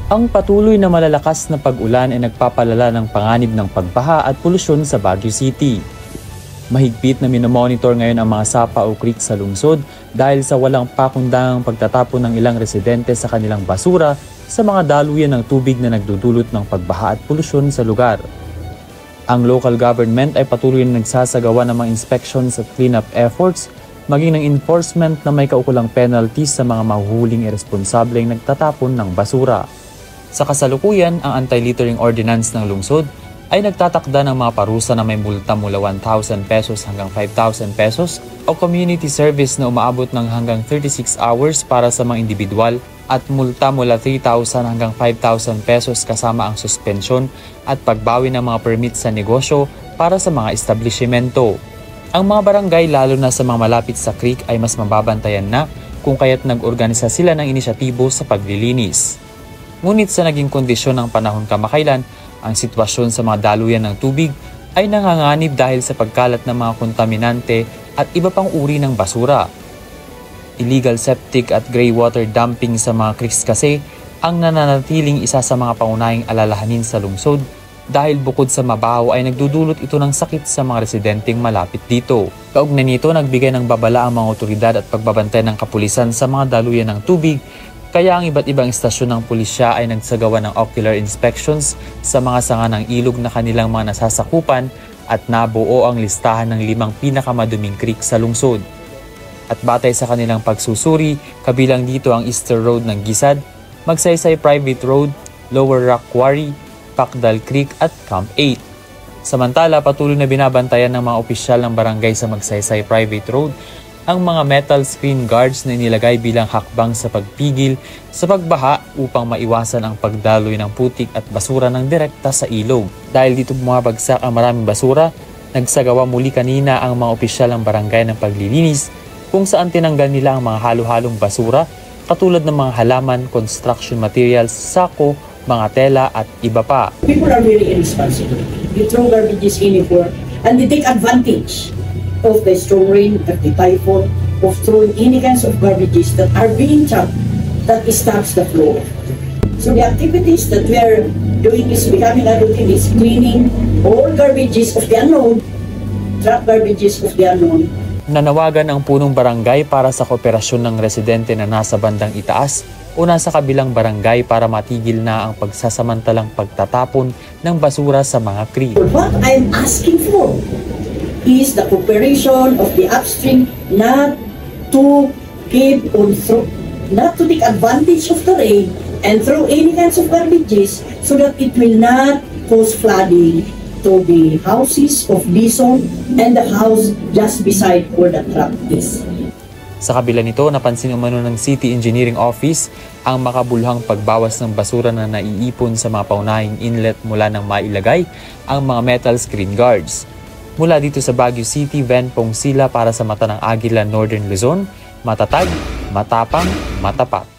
Ang patuloy na malalakas na pag-ulan ay nagpapalala ng panganib ng pagbaha at polusyon sa Baguio City. Mahigpit na minomonitor ngayon ang mga sapa o creek sa lungsod dahil sa walang pakundangang pagtatapon ng ilang residente sa kanilang basura sa mga daluyan ng tubig na nagdudulot ng pagbaha at polusyon sa lugar. Ang local government ay patuloy na nagsasagawa ng mga inspections at cleanup efforts, maging ng enforcement na may kaukulang penalties sa mga mahuhuling irresponsableng nagtatapon ng basura. Sa kasalukuyan, ang anti-littering ordinance ng lungsod ay nagtatakda ng mga parusa na may multa mula 1,000 pesos hanggang 5,000 pesos o community service na umaabot ng hanggang 36 hours para sa mga individual at multa mula 3,000 hanggang 5,000 pesos kasama ang suspensyon at pagbawi ng mga permit sa negosyo para sa mga establishmento. Ang mga barangay lalo na sa mga malapit sa creek ay mas mababantayan na kung kaya't nag-organisa sila ng inisyatibo sa paglilinis. Ngunit sa naging kondisyon ng panahon kamakailan, ang sitwasyon sa mga daluyan ng tubig ay nanganganib dahil sa pagkalat ng mga kontaminante at iba pang uri ng basura. Illegal septic at grey water dumping sa mga creeks kasi ang nananatiling isa sa mga pangunahing alalahanin sa lungsod dahil bukod sa mabaho ay nagdudulot ito ng sakit sa mga residenteng malapit dito. Kaugnay nito, nagbigay ng babala ang mga otoridad at pagbabantay ng kapulisan sa mga daluyan ng tubig. Kaya ang iba't ibang istasyon ng pulisya ay nagsagawa ng ocular inspections sa mga sanga ng ilog na kanilang mga nasasakupan at nabuo ang listahan ng 5 pinakamaduming creek sa lungsod. At batay sa kanilang pagsusuri, kabilang dito ang Easter Road ng Gisad, Magsaysay Private Road, Lower Rock Quarry, Pacdal Creek at Camp 8. Samantala, patuloy na binabantayan ng mga opisyal ng barangay sa Magsaysay Private Road ang mga metal screen guards na inilagay bilang hakbang sa pagpigil sa pagbaha upang maiwasan ang pagdaloy ng putik at basura ng direkta sa ilog. Dahil dito bumabagsak ang maraming basura, nagsagawa muli kanina ang mga opisyal ng barangay ng paglilinis kung saan tinanggal nila ang mga halo-halong basura katulad ng mga halaman, construction materials, sako, mga tela at iba pa. People are very irresponsible. They throw garbages anywhere and they take advantage of the strong rain, of the typhoon, of throwing any kinds of garbages that are being trapped that stops the flow. So the activities that we are doing is becoming a routine is cleaning all garbages of the unknown, trap garbages of the unknown. Nanawagan ang punong barangay para sa kooperasyon ng residente na nasa bandang itaas o nasa kabilang barangay para matigil na ang pagsasamantalang pagtatapon ng basura sa mga creek. What I'm asking for is the cooperation of the upstream not to give on throw, not to take advantage of the rain and throw any kinds of garbages so that it will not cause flooding to the houses of Bison and the house just beside where the trap is. Sa kabila nito, napansin umano ng City Engineering Office ang makabuluhang pagbawas ng basura na naiipon sa mga paunahing inlet mula nang mailagay ang mga metal screen guards. Mula dito sa Baguio City, Ven Pong Sila para sa Mata ng Agila, Northern Luzon, matatag, matapang, matapat.